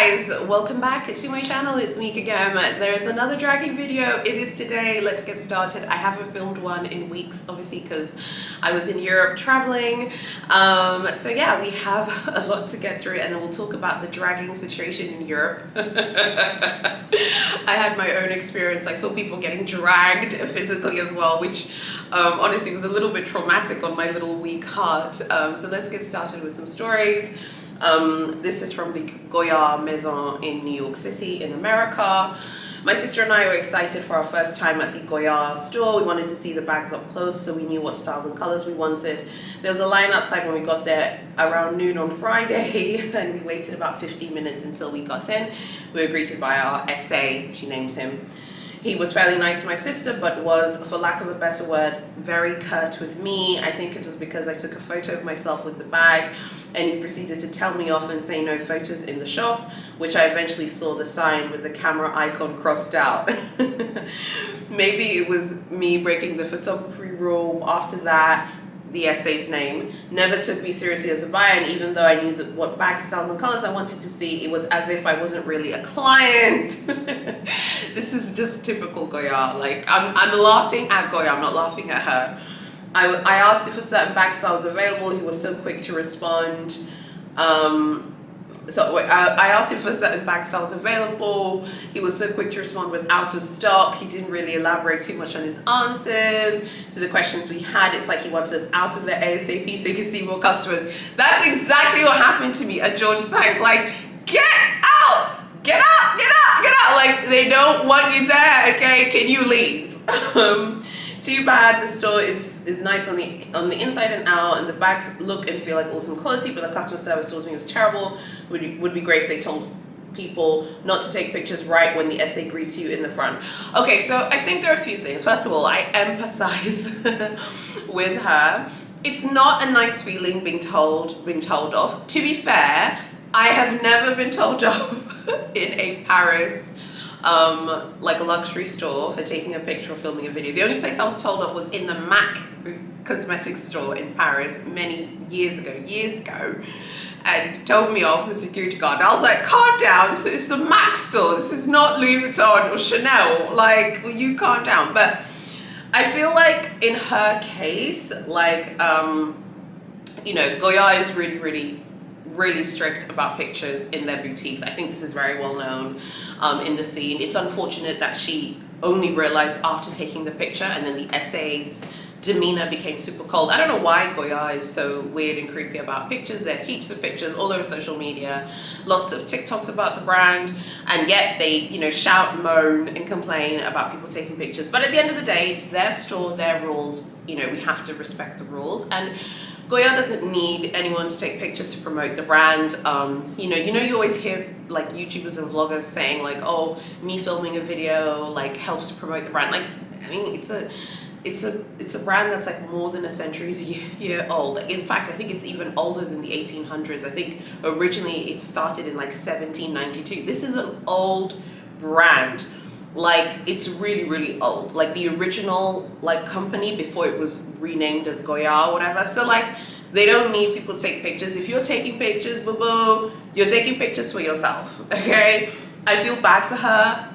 guys, welcome back to my channel. It's me again. There's another dragging video. It is today. Let's get started. I haven't filmed one in weeks, obviously, because I was in Europe traveling. So yeah, we have a lot to get through, and then we'll talk about the dragging situation in Europe. I had my own experience. I saw people getting dragged physically as well, which honestly was a little bit traumatic on my little weak heart. So let's get started with some stories. This is from the Goyard Maison in New York City in America. My sister and I were excited for our first time at the Goyard store. We wanted to see the bags up close, so we knew what styles and colors we wanted. There was a line outside when we got there around noon on Friday, and we waited about 15 minutes until we got in. We were greeted by our SA, she names him. He was fairly nice to my sister, but was, for lack of a better word, very curt with me. I think it was because I took a photo of myself with the bag, and he proceeded to tell me off and say no photos in the shop, which I eventually saw the sign with the camera icon crossed out. Maybe it was me breaking the photography rule. After that, the SA's name never took me seriously as a buyer, and even though I knew that what bag styles and colors I wanted to see, it was as if I wasn't really a client. This is just typical Goyard. Like, I'm laughing at Goyard, I'm not laughing at her. I asked if a certain bag style was available. He was so quick to respond. I asked if a certain bag style was available. He was so quick to respond with out of stock. He didn't really elaborate too much on his answers to the questions we had. It's like he wanted us out of there ASAP so he could see more customers. That's exactly what happened to me at George Sank. Like, get out! Get out! Get out! Get out! Like, they don't want you there, okay? Can you leave? Too bad. The store is nice on the inside and out, and the bags look and feel like awesome quality, but the customer service told me it was terrible. Would be great if they told people not to take pictures right when the SA greets you in the front. Okay, so I think there are a few things. First of all, I empathize with her. It's not a nice feeling being told off. To be fair, I have never been told off in a Paris like a luxury store for taking a picture or filming a video. The only place I was told off was in the MAC cosmetics store in Paris many years ago, and he told me off, the security guard. I was like, calm down, it's the MAC store, this is not Louis Vuitton or Chanel, like, will you calm down? But I feel like in her case, like, you know, Goyard is really strict about pictures in their boutiques. I think this is very well known in the scene. It's unfortunate that she only realized after taking the picture, and then the SA's demeanor became super cold. I don't know why Goyard is so weird and creepy about pictures. There are heaps of pictures all over social media, lots of TikToks about the brand, and yet they, you know, shout, moan, and complain about people taking pictures. But at the end of the day, it's their store, their rules. You know, we have to respect the rules, and Goyard doesn't need anyone to take pictures to promote the brand. You know, you always hear like YouTubers and vloggers saying like, oh, me filming a video like helps to promote the brand. Like, I mean, it's a brand that's like more than a century's year old. In fact, I think it's even older than the 1800s. I think originally it started in like 1792. This is an old brand. Like, it's really old. Like the original like company before it was renamed as Goyard or whatever. So like, they don't need people to take pictures. If you're taking pictures, boo-boo, you're taking pictures for yourself, okay? I feel bad for her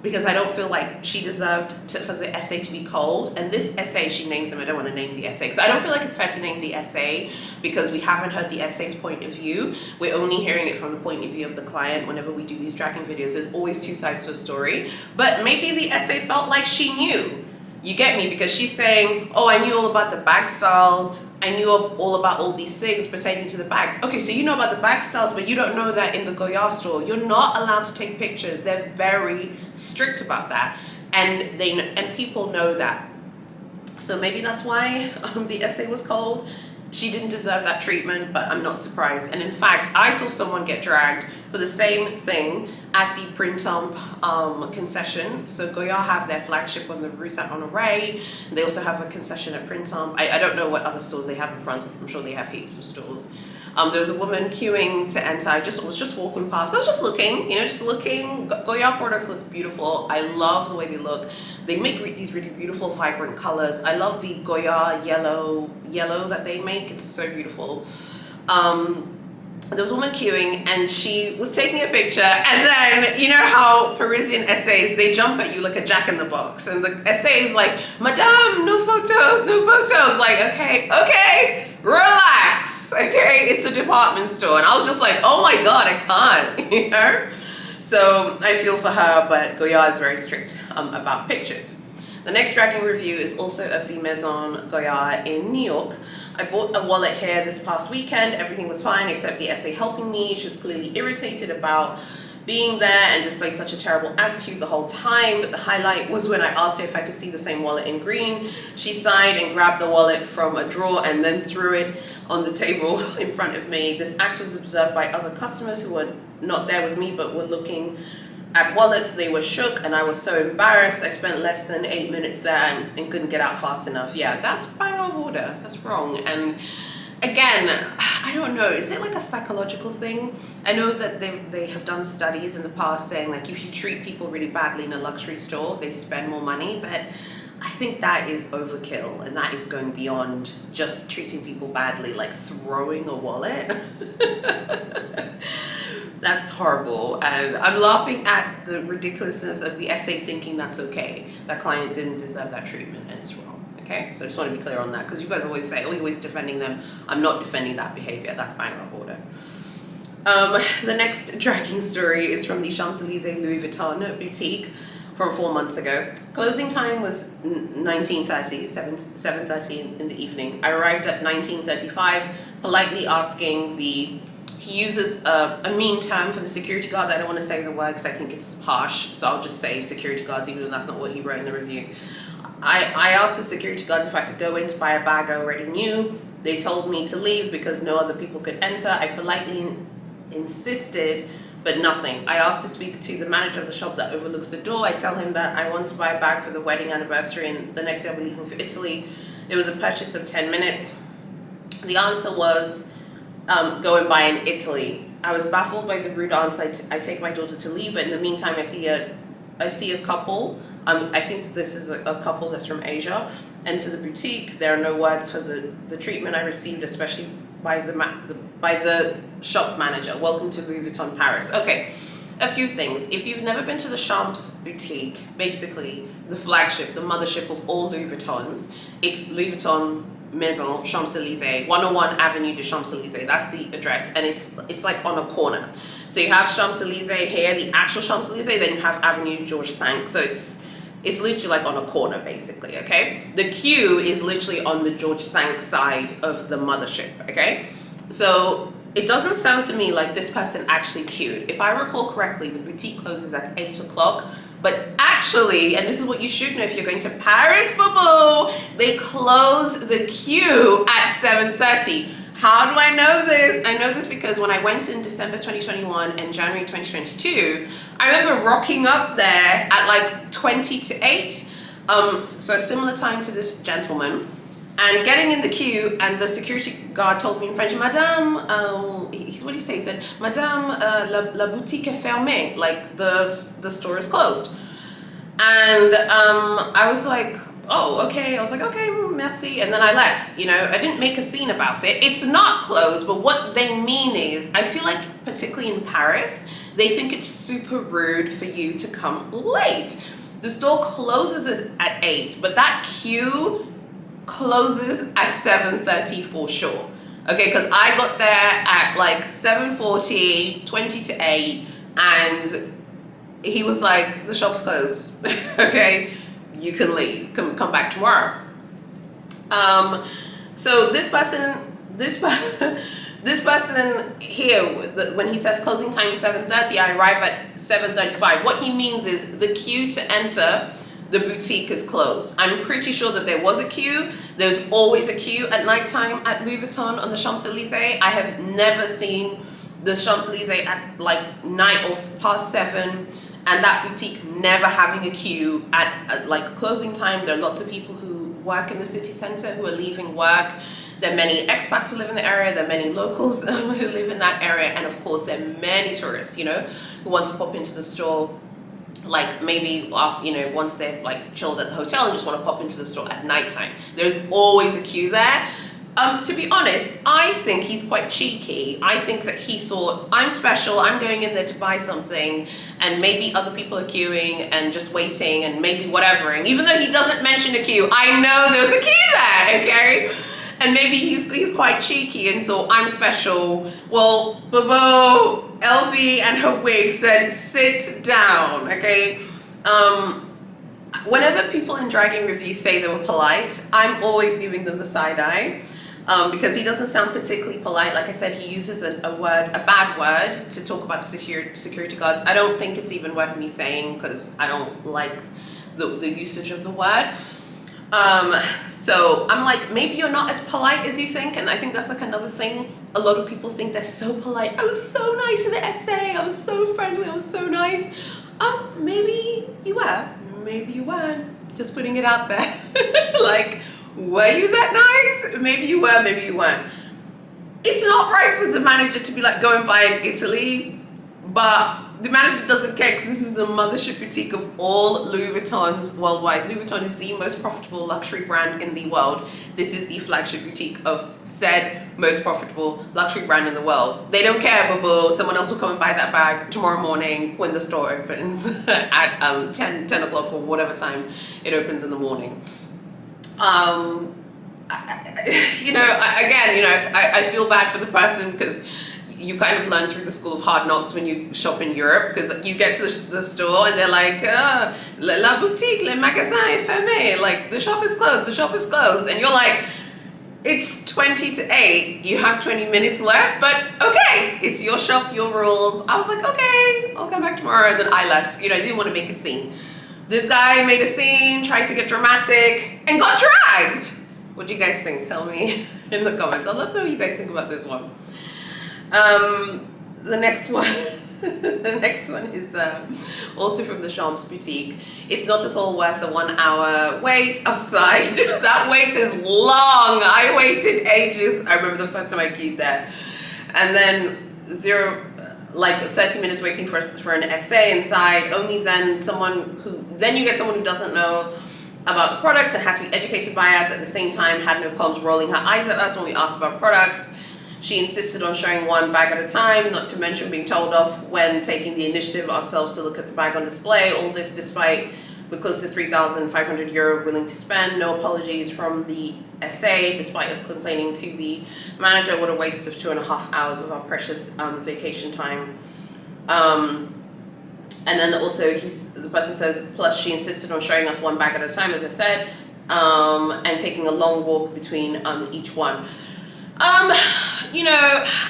because I don't feel like she deserved for the SA to be cold. And this SA, she names him. I don't want to name the SA because I don't feel like it's fair to name the SA because we haven't heard the SA's point of view. We're only hearing it from the point of view of the client. Whenever we do these dragging videos, there's always two sides to a story. But maybe the SA felt like she knew. You get me? Because she's saying, oh, I knew all about the bag styles. I knew all about all these things pertaining to the bags. Okay, so you know about the bag styles, but you don't know that in the Goyard store, you're not allowed to take pictures. They're very strict about that, and people know that. So maybe that's why the SA was cold. She didn't deserve that treatment, but I'm not surprised. And in fact, I saw someone get dragged for the same thing at the Printemps concession. So Goyard have their flagship on the Rue Saint-Honoré. They also have a concession at Printemps. I don't know what other stores they have in France. I'm sure they have heaps of stores. There was a woman queuing to enter. I was just walking past. I was just looking, you know, just looking. Goyard products look beautiful. I love the way they look. They make these really beautiful, vibrant colors. I love the Goyard yellow that they make. It's so beautiful. there was a woman queuing and she was taking a picture, and then you know how Parisian essays, they jump at you like a jack in the box, and the essay is like, Madame, no photos, no photos. Like, okay, relax, okay, it's a department store. And I was just like, oh my god, I can't, you know. So I feel for her, but Goyard is very strict about pictures. The next dragging review is also of the Maison Goyard in New York. I bought a wallet here this past weekend. Everything was fine except the essay helping me. She was clearly irritated about being there and displayed such a terrible attitude the whole time. But the highlight was when I asked her if I could see the same wallet in green. She sighed and grabbed the wallet from a drawer and then threw it on the table in front of me. This act was observed by other customers who were not there with me but were looking at wallets. They were shook and I was so embarrassed. I spent less than 8 minutes there and couldn't get out fast enough. Yeah, that's out of order. That's wrong. And again, I don't know, is it like a psychological thing? I know that they have done studies in the past saying like if you treat people really badly in a luxury store, they spend more money, but I think that is overkill, and that is going beyond just treating people badly, like throwing a wallet. That's horrible, and I'm laughing at the ridiculousness of the essay thinking that's okay. That client didn't deserve that treatment and it's wrong, okay? So I just want to be clear on that, because you guys always say, oh, you're always defending them. I'm not defending that behavior. That's bang out of order. The next dragging story is from the Champs-Élysées Louis Vuitton boutique from 4 months ago. Closing time was 19:30, 7:30 in the evening. I arrived at 19:35, politely asking he uses a mean term for the security guards. I don't want to say the word because I think it's harsh, so I'll just say security guards, even though that's not what he wrote in the review. I asked the security guards if I could go in to buy a bag I already knew. They told me to leave because no other people could enter. I politely insisted, but nothing. I asked to speak to the manager of the shop that overlooks the door. I tell him that I want to buy a bag for the wedding anniversary and the next day I'll be leaving for Italy. It was a purchase of 10 minutes. The answer was, go and buy in Italy. I was baffled by the rude answer. I take my daughter to leave, but in the meantime I see a couple. I think this is a couple that's from Asia. Enter the boutique. There are no words for the treatment I received, especially by the shop manager. Welcome to Louis Vuitton Paris. Okay, a few things. If you've never been to the Champs boutique, basically the flagship, the mothership of all Louis Vuittons, it's Louis Vuitton Maison Champs-Élysées, 101 Avenue de Champs-Élysées. That's the address, and it's like on a corner. So you have Champs-Élysées here, the actual Champs-Élysées, then you have Avenue Georges V. So it's literally like on a corner, basically, okay? The queue is literally on the Georges V side of the mothership, okay? So it doesn't sound to me like this person actually queued. If I recall correctly, the boutique closes at 8 o'clock, but actually, and this is what you should know if you're going to Paris, boo-boo, they close the queue at 7:30. How do I know this? I know this because when I went in December 2021 and January 2022, I remember rocking up there at like 20 to 8, so a similar time to this gentleman, and getting in the queue, and the security guard told me in French, Madame, what did he say? He said, Madame, la boutique est fermée, like the store is closed. And I was like, oh, okay. I was like, okay, merci. And then I left, you know, I didn't make a scene about it. It's not closed, but what they mean is, I feel like particularly in Paris, they think it's super rude for you to come late. The store closes at 8, but that queue closes at 7:30 for sure. Okay, because I got there at like 7:40, 20 to 8, and he was like, the shop's closed. Okay, you can leave, come back tomorrow. So this person here, when he says closing time 7:30, I arrive at 7:35. What he means is the queue to enter the boutique is closed. I'm pretty sure that there was a queue. There's always a queue at nighttime at Louis Vuitton on the Champs-Élysées. I have never seen the Champs-Élysées at like night or past 7, and that boutique never having a queue at like closing time. There are lots of people who work in the city center who are leaving work. There are many expats who live in the area. There are many locals who live in that area. And of course, there are many tourists, you know, who want to pop into the store, like maybe, you know, once they've like chilled at the hotel and just want to pop into the store at nighttime. There's always a queue there. To be honest, I think he's quite cheeky. I think that he thought, I'm special, I'm going in there to buy something, and maybe other people are queuing and just waiting and maybe whatever. And even though he doesn't mention a queue, I know there's a queue there, okay? And maybe he's quite cheeky and thought, I'm special. Well, Bobo, LV and her wig said, sit down, okay? Whenever people in dragging reviews say they were polite, I'm always giving them the side eye. Because he doesn't sound particularly polite. Like I said, he uses a bad word to talk about the security guards. I don't think it's even worth me saying because I don't like the usage of the word. So I'm like, maybe you're not as polite as you think. And I think that's like another thing. A lot of people think they're so polite. I was so nice in the essay. I was so friendly. I was so nice. Maybe you were. Maybe you weren't. Just putting it out there. Like, were you that nice? Maybe you were, maybe you weren't. It's not right for the manager to be like, go and buy in Italy, but the manager doesn't care because this is the mothership boutique of all Louis Vuittons worldwide. Louis Vuitton is the most profitable luxury brand in the world. This is the flagship boutique of said most profitable luxury brand in the world. They don't care, boo. Someone else will come and buy that bag tomorrow morning when the store opens at 10 o'clock or whatever time it opens in the morning. I feel bad for the person because you kind of learn through the school of hard knocks when you shop in Europe, because you get to the store and they're like, la boutique, le magasin est fermé, like the shop is closed, and you're like, it's 20 to 8, you have 20 minutes left, but okay, it's your shop, your rules. I was like, okay, I'll come back tomorrow, and then I left. I didn't want to make a scene. This guy made a scene, tried to get dramatic, and got dragged. What do you guys think? Tell me in the comments. I'd love to know what you guys think about this one. The next one is also from the Champs boutique. It's not at all worth the 1 hour wait outside. That wait is long. I waited ages. I remember the first time I queued there. And then 30 minutes waiting for an essay inside. Only then you get someone who doesn't know about the products and has to be educated by us, at the same time had no problems rolling her eyes at us when we asked about products. She insisted on showing one bag at a time, not to mention being told off when taking the initiative ourselves to look at the bag on display. All this despite we're close to €3,500 willing to spend. No apologies from the SA, despite us complaining to the manager. What a waste of 2.5 hours of our precious vacation time. And then also the person says, plus she insisted on showing us one bag at a time, as I said, and taking a long walk between each one.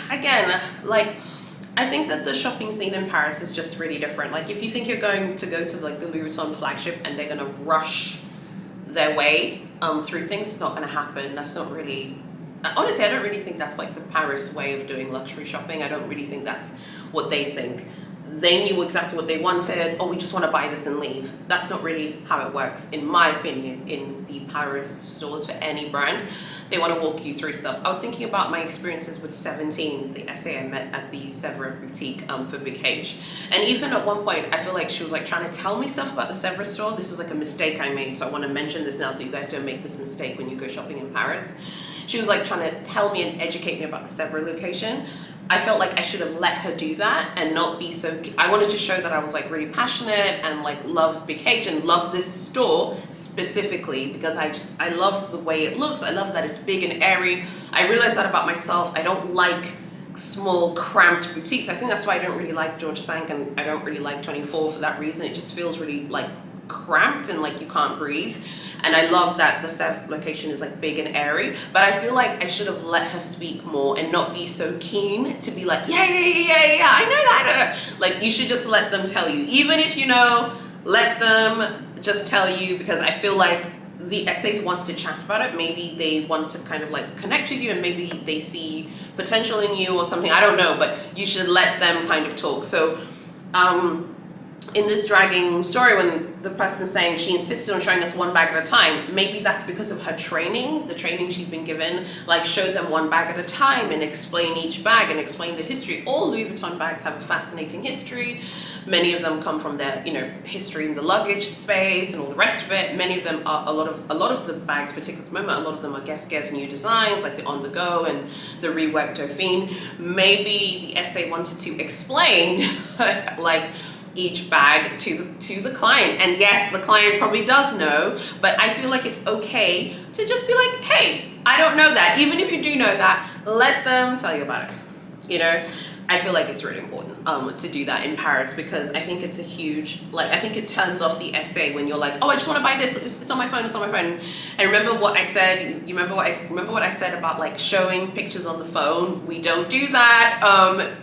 Again, like, I think that the shopping scene in Paris is just really different. Like, if you think you're going to go to like the Louis Vuitton flagship and they're gonna rush their way through things, it's not gonna happen. That's not really, honestly, I don't really think that's like the Paris way of doing luxury shopping. I don't really think that's what they think. They knew exactly what they wanted. Oh, we just want to buy this and leave. That's not really how it works, in my opinion, in the Paris stores for any brand. They want to walk you through stuff. I was thinking about my experiences with 17, the essay I met at the Sèvres boutique for Big H. And even at one point, I feel like she was like trying to tell me stuff about the Sèvres store. This was like a mistake I made, so I want to mention this now so you guys don't make this mistake when you go shopping in Paris. She was like trying to tell me and educate me about the Sèvres location. I felt like I should have let her do that and not be so. I wanted to show that I was like really passionate and like love Big H and love this store specifically because I love the way it looks. I love that it's big and airy. I realized that about myself. I don't like small cramped boutiques. I think that's why I don't really like George Cinq and I don't really like 24 for that reason. It just feels really like cramped and like you can't breathe. And I love that the Sèvres location is like big and airy, but I feel like I should have let her speak more and not be so keen to be like, yeah, I know that. Like, you should just let them tell you. Even if you know, let them just tell you, because I feel like the essay wants to chat about it. Maybe they want to kind of like connect with you and maybe they see potential in you or something. I don't know, but you should let them kind of talk. So, in this dragging story, when the person's saying she insisted on showing us one bag at a time, maybe that's because of her training, the training she's been given, like show them one bag at a time and explain each bag and explain the history. All Louis Vuitton bags have a fascinating history. Many of them come from their, history in the luggage space and all the rest of it. Many of them are a lot of the bags, particularly at the moment, a lot of them are Guess new designs, like the On the Go and the reworked Dauphine. Maybe the essay wanted to explain like each bag to the client. And yes, the client probably does know, but I feel like it's okay to just be like, hey, I don't know that. Even if you do know that, let them tell you about it. I feel like it's really important to do that in Paris, because I think it's a huge, I think it turns off the essay when you're like, oh, I just want to buy this, it's on my phone, And remember what I said, remember what I said about like showing pictures on the phone? We don't do that.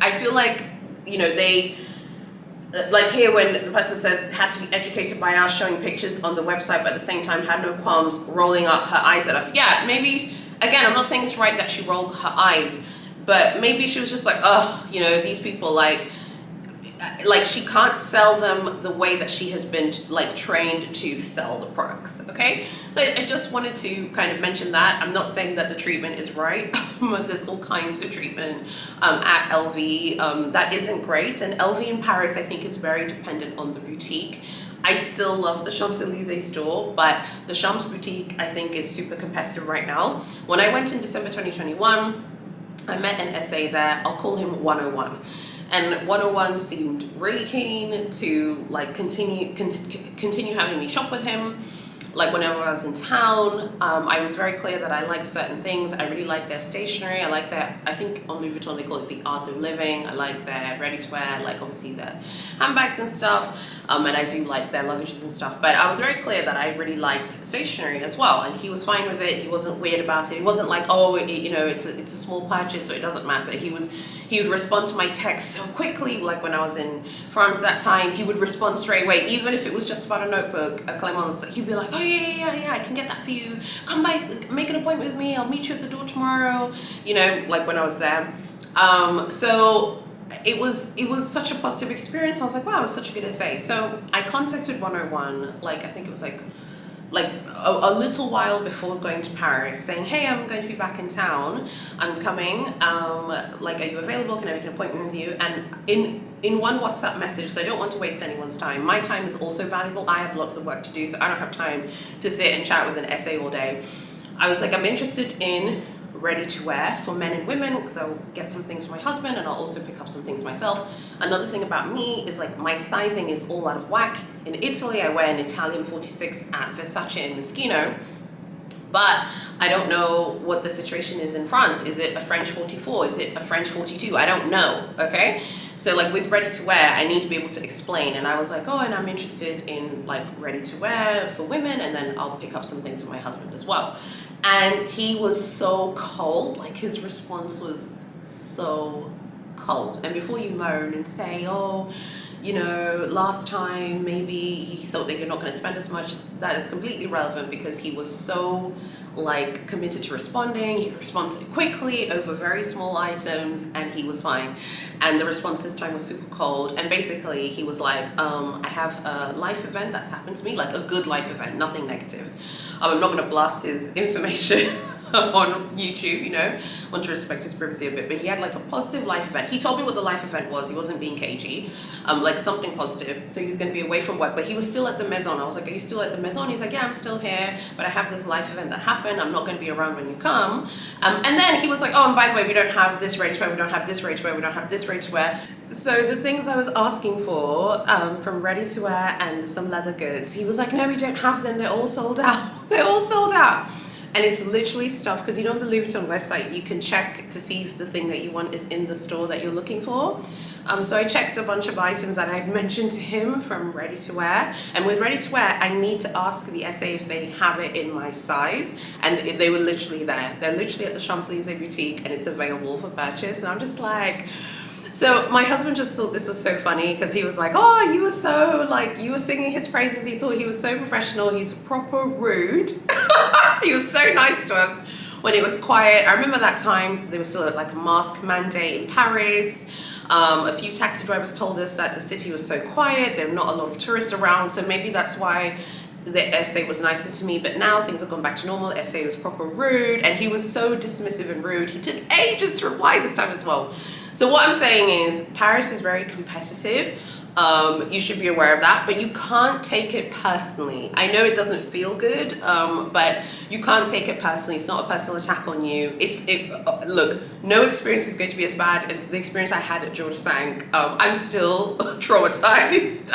I feel like, they, like here when the person says had to be educated by us, showing pictures on the website, but at the same time had no qualms rolling up her eyes at us. Yeah, maybe, again, I'm not saying it's right that she rolled her eyes, but maybe she was just like, oh, these people, like she can't sell them the way that she has been trained to sell the products. Okay, so I just wanted to kind of mention that. I'm not saying that the treatment is right. There's all kinds of treatment at LV that isn't great, and LV in Paris I think is very dependent on the boutique. I still love the Champs-Élysées store, but the Champs boutique I think is super competitive right now. When I went in December 2021, I met an SA there. I'll call him 101. And 101 seemed really keen to continue having me shop with him. Like whenever I was in town, I was very clear that I liked certain things. I really like their stationery. I like their, I think on Louis Vuitton they call it the art of living. I like their ready-to-wear. I like obviously their handbags and stuff. And I do like their luggages and stuff. But I was very clear that I really liked stationery as well. And he was fine with it. He wasn't weird about it. He wasn't like, oh, it's a small purchase, so it doesn't matter. He would respond to my text so quickly. Like when I was in France that time, he would respond straight away, even if it was just about a notebook, a Clémence. He'd be like, oh yeah, I can get that for you. Come by, make an appointment with me. I'll meet you at the door tomorrow. Like when I was there. So it was such a positive experience. I was like, wow, it was such a good essay. So I contacted 101, I think it was a little while before going to Paris, saying, hey, I'm going to be back in town. I'm coming. Are you available? Can I make an appointment with you? And in one WhatsApp message, so I don't want to waste anyone's time. My time is also valuable. I have lots of work to do, so I don't have time to sit and chat with an essay all day. I was like, I'm interested in ready-to-wear for men and women, because I'll get some things for my husband and I'll also pick up some things myself. Another thing about me is my sizing is all out of whack. In Italy, I wear an Italian 46 at Versace and Moschino, but I don't know what the situation is in France. Is it a French 44? Is it a French 42? I don't know, okay? So with ready-to-wear, I need to be able to explain. And I was like, oh, and I'm interested in ready-to-wear for women, and then I'll pick up some things for my husband as well. And he was so cold, his response was so cold. And before you moan and say, oh, last time maybe he thought that you're not going to spend as much, that is completely irrelevant, because he was so committed to responding. He responds quickly over very small items, and he was fine. And the response this time was super cold. And basically he was like, I have a life event that's happened to me, a good life event, nothing negative. I'm not going to blast his information on YouTube, want to respect his privacy a bit, but he had a positive life event. He told me what the life event was. He wasn't being cagey, something positive. So he was going to be away from work, but he was still at the Maison. I was like, are you still at the Maison? He's like, yeah, I'm still here, but I have this life event that happened. I'm not going to be around when you come. And then he was like, oh, and by the way, we don't have this ready-to-wear, we don't have this ready-to-wear, we don't have this ready-to-wear. So the things I was asking for, from ready-to-wear and some leather goods, he was like, no, we don't have them. They're all sold out. They're all sold out. And it's literally stuff, because on the Louis Vuitton website, you can check to see if the thing that you want is in the store that you're looking for. So I checked a bunch of items that I had mentioned to him from ready-to-wear. And with ready-to-wear, I need to ask the SA if they have it in my size. And they were literally there. They're literally at the Champs-Élysées boutique, and it's available for purchase. And I'm just like... So my husband just thought this was so funny, because he was like, oh, you were so, you were singing his praises. He thought he was so professional. He's proper rude. He was so nice to us when it was quiet. I remember that time there was still a mask mandate in Paris. A few taxi drivers told us that the city was so quiet, there are not a lot of tourists around, so maybe that's why the essay was nicer to me. But now things have gone back to normal. The essay was proper rude, and he was so dismissive and rude. He took ages to reply this time as well. So what I'm saying is Paris is very competitive. You should be aware of that, but you can't take it personally. I know it doesn't feel good, but you can't take it personally. It's not a personal attack on you. Look, no experience is going to be as bad as the experience I had at George Sank. I'm still traumatized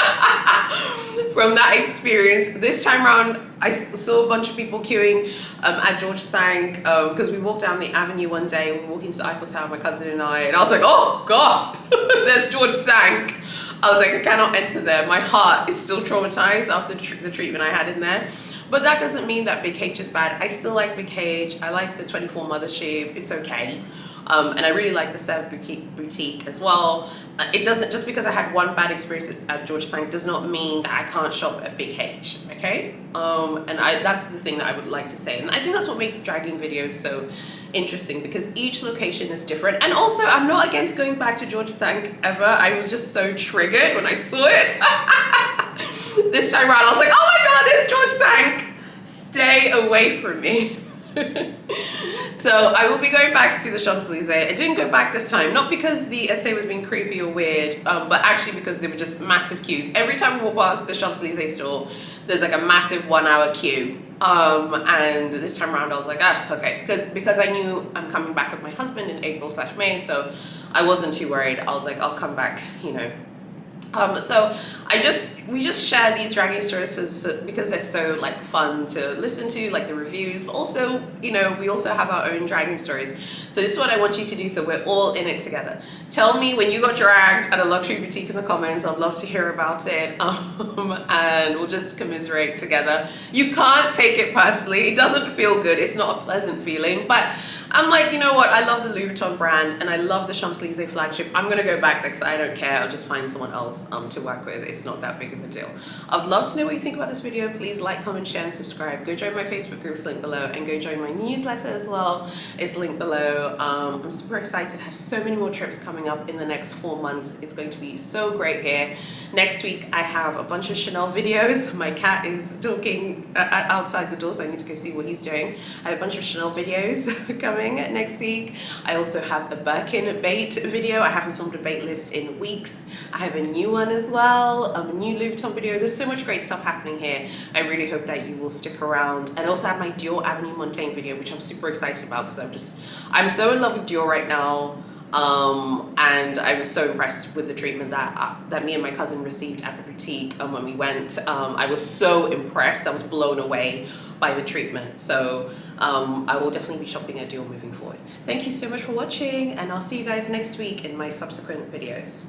from that experience. This time around, I saw a bunch of people queuing at George Sank because we walked down the avenue one day. We were walking to the Eiffel Tower, my cousin and I was like, oh God, there's George Sank. I was like, I cannot enter there. My heart is still traumatized after the treatment I had in there. But that doesn't mean that Big H is bad. I still like Big H. I like the 24 Mothership. It's okay. And I really like the Sev Boutique as well. It doesn't, just because I had one bad experience at George Sank does not mean that I can't shop at Big H, okay? That's the thing that I would like to say. And I think that's what makes dragging videos so interesting, because each location is different. And also, I'm not against going back to George Sank ever. I was just so triggered when I saw it. This time around, I was like, oh my God, there's George Sank. Stay away from me. So I will be going back to the Champs-Élysées. I didn't go back this time, not because the essay was being creepy or weird, but actually because there were just massive queues. Every time we walk past the Champs-Élysées store, there's like a massive 1 hour queue. And this time around I was like, okay, because I knew I'm coming back with my husband in April/May, so I wasn't too worried. I was like, I'll come back, you know. So we just share these dragging stories because they're so like fun to listen to, like the reviews, but also, you know, we also have our own dragging stories. So this is what I want you to do, so we're all in it together. Tell me when you got dragged at a luxury boutique in the comments. I'd love to hear about it, and we'll just commiserate together. You can't take it personally. It doesn't feel good. It's not a pleasant feeling, but I'm like, you know what? I love the Louis Vuitton brand and I love the Champs-Élysées flagship. I'm gonna go back there because I don't care. I'll just find someone else to work with. It's not that big of a deal. I'd love to know what you think about this video. Please like, comment, share, and subscribe. Go join my Facebook group, it's linked below, and go join my newsletter as well. It's linked below. I'm super excited. I have so many more trips coming up in the next 4 months. It's going to be so great here. Next week, I have a bunch of Chanel videos. My cat is talking outside the door, so I need to go see what he's doing. I have a bunch of Chanel videos coming next week. I also have a Birkin bait video. I haven't filmed a bait list in weeks. I have a new one as well, a new Louis Vuitton video. There's so much great stuff happening here. I really hope that you will stick around. And I also have my Dior Avenue Montaigne video, which I'm super excited about because I'm so in love with Dior right now. And I was so impressed with the treatment that me and my cousin received at the boutique when we went. I was so impressed. I was blown away by the treatment. So I will definitely be shopping at Dior moving forward. Thank you so much for watching, and I'll see you guys next week in my subsequent videos.